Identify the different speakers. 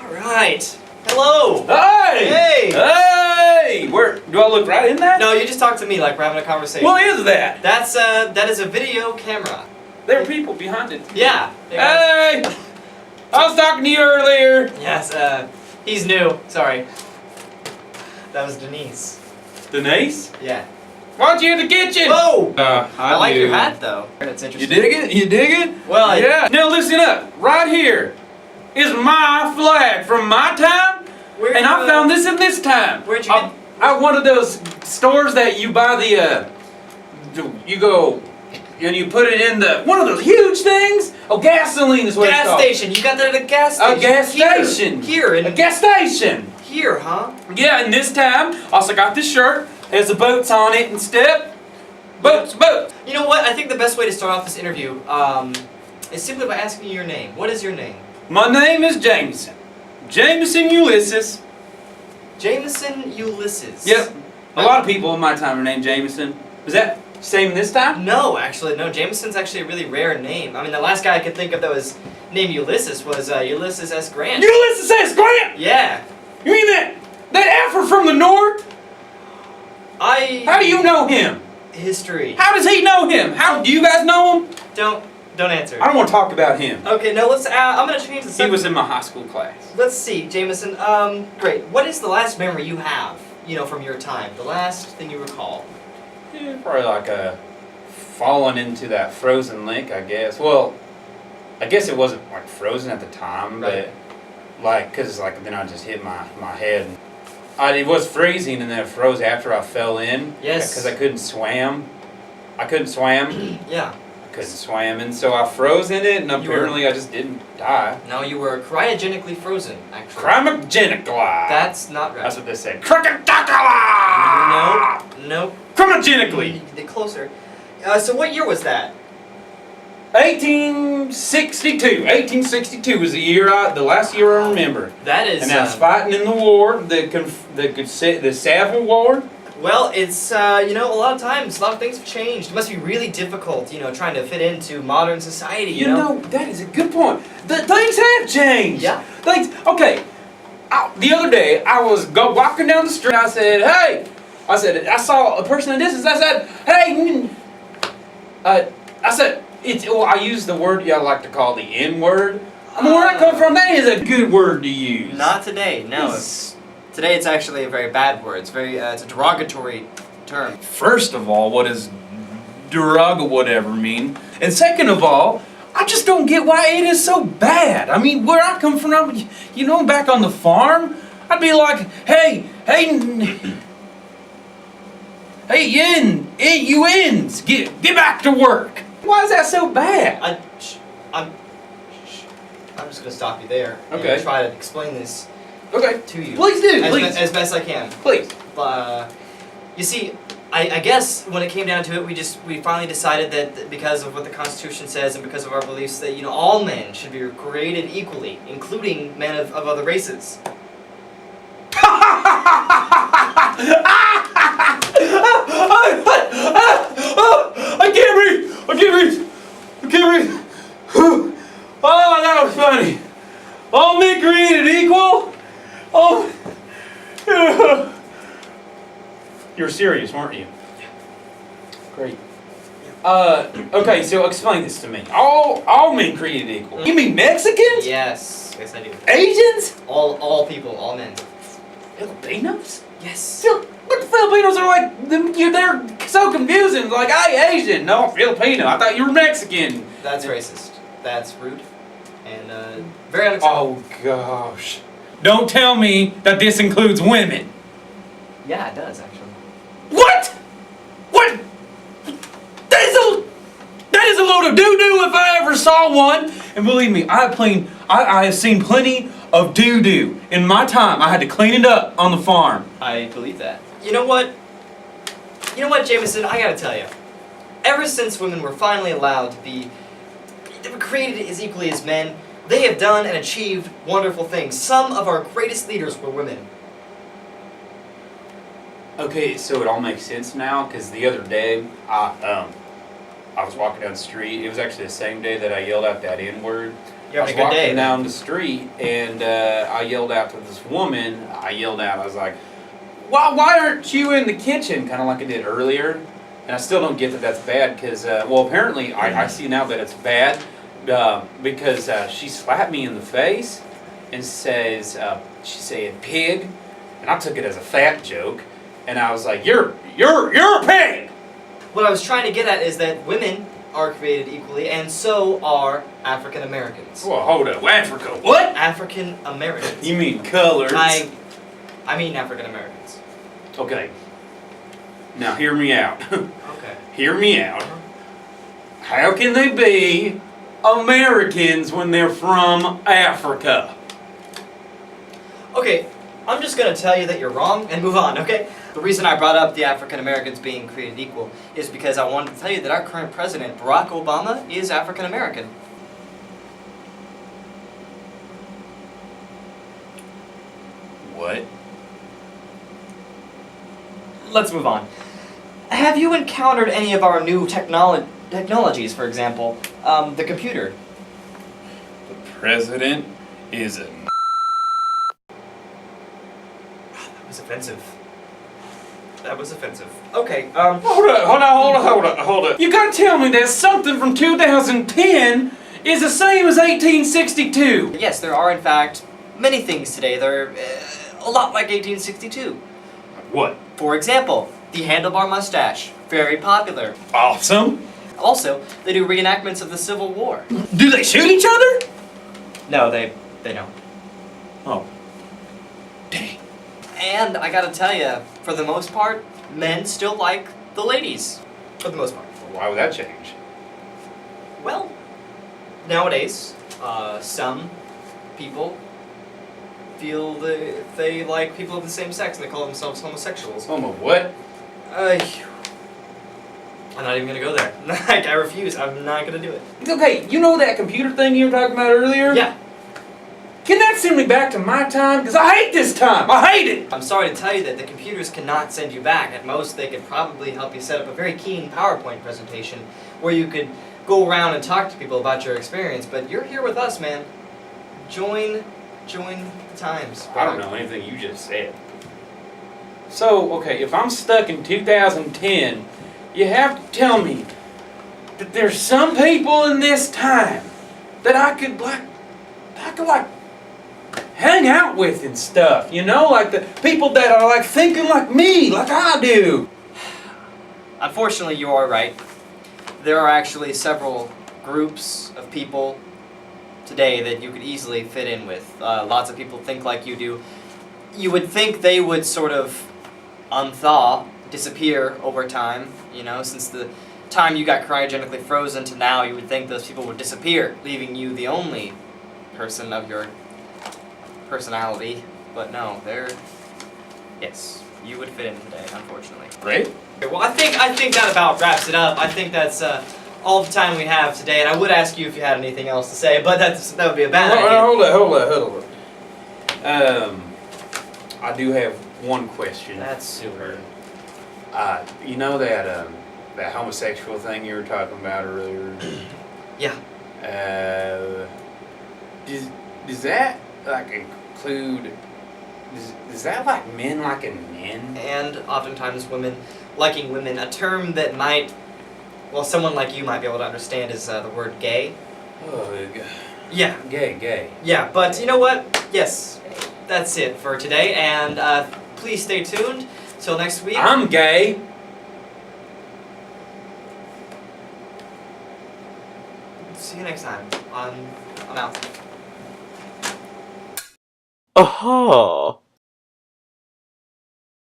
Speaker 1: All right. Hello.
Speaker 2: Hey!
Speaker 1: Hey!
Speaker 2: Hey! Where do I look right in that?
Speaker 1: No, you just talk to me like we're having a conversation.
Speaker 2: What is that?
Speaker 1: That is a video camera.
Speaker 2: There are people behind it.
Speaker 1: Yeah.
Speaker 2: Hey! I was talking to you earlier.
Speaker 1: Yes, he's new. Sorry. That was Denise.
Speaker 2: Denise?
Speaker 1: Yeah.
Speaker 2: Why don't you in the kitchen?
Speaker 1: Whoa!
Speaker 2: I
Speaker 1: like
Speaker 2: do.
Speaker 1: your hat though. That's
Speaker 2: You
Speaker 1: interesting.
Speaker 2: dig it? You dig it?
Speaker 1: Well,
Speaker 2: yeah. Now listen up. Right here is my flag from my time,
Speaker 1: Where'd
Speaker 2: and
Speaker 1: you,
Speaker 2: I found this in this time.
Speaker 1: Where'd you get?
Speaker 2: At one of those stores that you buy you go and you put it in one of those huge things. Oh, gasoline is what it's called.
Speaker 1: Gas station. You got that at a gas station.
Speaker 2: A gas station.
Speaker 1: Here.
Speaker 2: A gas station.
Speaker 1: Here, huh?
Speaker 2: Yeah, and this time, also got this shirt. Has the boats on it and stuff. Boats.
Speaker 1: You know what? I think the best way to start off this interview is simply by asking you your name. What is your name?
Speaker 2: My name is Jameson. Jameson Ulysses.
Speaker 1: Jameson Ulysses.
Speaker 2: Yep. A lot of people in my time are named Jameson. Was that same this time?
Speaker 1: No, actually, no. Jameson's actually a really rare name. I mean, the last guy I could think of that was named Ulysses was Ulysses S. Grant.
Speaker 2: Ulysses S. Grant?
Speaker 1: Yeah.
Speaker 2: You mean that effer from the north? How do you know him?
Speaker 1: History.
Speaker 2: How does he know him? How do you guys know him?
Speaker 1: Don't answer.
Speaker 2: I don't want to talk about him.
Speaker 1: Okay, no, let's. I'm gonna change the subject.
Speaker 2: He was in my high school class.
Speaker 1: Let's see, Jameson. Great. What is the last memory you have? You know, from your time. The last thing you recall.
Speaker 2: Yeah, probably like falling into that frozen lake, I guess. Well, I guess it wasn't like frozen at the time,
Speaker 1: Right.
Speaker 2: but like, cause like then I just hit my head. It was freezing and then it froze after I fell in.
Speaker 1: Yes.
Speaker 2: Because I couldn't swim. I couldn't swim.
Speaker 1: Yeah.
Speaker 2: I couldn't swim, and so I froze in it, and apparently I just didn't die.
Speaker 1: No, you were cryogenically frozen, actually.
Speaker 2: Cryogenically.
Speaker 1: That's not right.
Speaker 2: That's what they said. Cryogenically.
Speaker 1: Nope.
Speaker 2: Cryogenically.
Speaker 1: Closer. So what year was that?
Speaker 2: 1862. 1862 was the last year I remember.
Speaker 1: That is.
Speaker 2: And I was fighting in the war, the Savile War.
Speaker 1: Well, it's you know, a lot of times, a lot of things have changed. It must be really difficult, you know, trying to fit into modern society. You know,
Speaker 2: that is a good point. Things have changed.
Speaker 1: Yeah.
Speaker 2: Okay. The other day, I was walking down the street. I said, "Hey," I saw a person in the distance. I said, "Hey," I said, I use the word I like to call the N word. I mean, where I come from, that is a good word to use.
Speaker 1: Not today. No. Today it's actually a very bad word. It's it's a derogatory term.
Speaker 2: First of all, what does whatever mean? And second of all, I just don't get why it is so bad. I mean, where I come from, you know, back on the farm, I'd be like, hey, you ins, get back to work. Why is that so bad?
Speaker 1: I'm just gonna stop you there.
Speaker 2: Okay.
Speaker 1: And try to explain this.
Speaker 2: Okay.
Speaker 1: To you.
Speaker 2: Please do.
Speaker 1: As best I can.
Speaker 2: Please.
Speaker 1: You see, I guess when it came down to it, we finally decided that because of what the Constitution says and because of our beliefs that, you know, all men should be created equally, including men of other races.
Speaker 2: I can't breathe. Oh, that was funny. All men created equal? Oh. You were serious, weren't you?
Speaker 1: Yeah.
Speaker 2: Great. Okay, so explain this to me. All men created equal. You mean Mexicans?
Speaker 1: Yes I do.
Speaker 2: Asians?
Speaker 1: All people, all men.
Speaker 2: Filipinos?
Speaker 1: Yes.
Speaker 2: But the Filipinos are like, they're so confusing. Like, I Asian. No, Filipino. I thought you were Mexican.
Speaker 1: That's racist. That's rude. And very unacceptable.
Speaker 2: Oh, gosh. Don't tell me that this includes women.
Speaker 1: Yeah, it does, actually.
Speaker 2: What? That is a load of doo-doo if I ever saw one. And believe me, I have seen plenty of doo-doo. In my time, I had to clean it up on the farm.
Speaker 1: I believe that. You know what, Jameson, I gotta tell you. Ever since women were finally allowed to be created as equally as men, they have done and achieved wonderful things. Some of our greatest leaders were women.
Speaker 2: Okay, so it all makes sense now, because the other day, I was walking down the street. It was actually the same day that I yelled out that N-word.
Speaker 1: You're
Speaker 2: I was
Speaker 1: having a good day.
Speaker 2: walking down the street and I yelled out to this woman. I was like, why aren't you in the kitchen? Kind of like I did earlier. And I still don't get that that's bad because, well, apparently I see now that it's bad because she slapped me in the face and says, she said pig. And I took it as a fat joke. And I was like, you're a pig!
Speaker 1: What I was trying to get at is that women are created equally, and so are African Americans.
Speaker 2: Well, hold up. Africa, what?
Speaker 1: African Americans.
Speaker 2: You mean colors?
Speaker 1: I mean African Americans.
Speaker 2: Okay. Now hear me out.
Speaker 1: Okay.
Speaker 2: Hear me out. How can they be Americans when they're from Africa?
Speaker 1: Okay, I'm just gonna tell you that you're wrong and move on, okay? The reason I brought up the African Americans being created equal is because I wanted to tell you that our current president, Barack Obama, is African American.
Speaker 2: What?
Speaker 1: Let's move on. Have you encountered any of our new technologies, for example, the computer?
Speaker 2: The president is a...
Speaker 1: That was offensive. That was offensive. Okay,
Speaker 2: Hold up. You gotta tell me that something from 2010 is the same as 1862.
Speaker 1: yes, there are in fact many things today that are a lot like 1862.
Speaker 2: What?
Speaker 1: For example, the handlebar mustache, very popular.
Speaker 2: Awesome.
Speaker 1: Also, they do reenactments of the Civil War.
Speaker 2: Do they shoot each other?
Speaker 1: No, they don't.
Speaker 2: Oh. Dang.
Speaker 1: And I gotta tell you, for the most part, men still like the ladies. For the most part.
Speaker 2: Why would that change?
Speaker 1: Well, nowadays, some people feel that they like people of the same sex and they call themselves homosexuals.
Speaker 2: Homo what?
Speaker 1: I'm not even gonna go there. Like, I refuse. I'm not gonna do it.
Speaker 2: Okay, you know that computer thing you were talking about earlier?
Speaker 1: Yeah.
Speaker 2: Can that send me back to my time? Because I hate this time. I hate it.
Speaker 1: I'm sorry to tell you that the computers cannot send you back. At most, they could probably help you set up a very keen PowerPoint presentation where you could go around and talk to people about your experience. But you're here with us, man. Join the times.
Speaker 2: I don't know anything you just said. So, okay, if I'm stuck in 2010, you have to tell me that there's some people in this time that I could hang out with and stuff, you know? Like the people that are like thinking like me, like I do.
Speaker 1: Unfortunately, you are right. There are actually several groups of people today that you could easily fit in with. Lots of people think like you do. You would think they would sort of unthaw, disappear over time, you know, since the time you got cryogenically frozen to now, you would think those people would disappear, leaving you the only person of your personality. But no, yes, you would fit in today, unfortunately.
Speaker 2: Great.
Speaker 1: Okay, well, I think that about wraps it up. I think that's all the time we have today, and I would ask you if you had anything else to say, but that would be a bad idea.
Speaker 2: Hold up. I do have one question.
Speaker 1: That's super.
Speaker 2: You know that that homosexual thing you were talking about earlier?
Speaker 1: Yeah.
Speaker 2: Does that like include? Does that like men liking men?
Speaker 1: And oftentimes women liking women. A term that might, well, someone like you might be able to understand is the word gay.
Speaker 2: Oh,
Speaker 1: Yeah.
Speaker 2: gay.
Speaker 1: Yeah, but you know what? Yes, that's it for today, and please stay tuned till next week.
Speaker 2: I'm gay.
Speaker 1: See you next time. I'm out.
Speaker 3: Aha!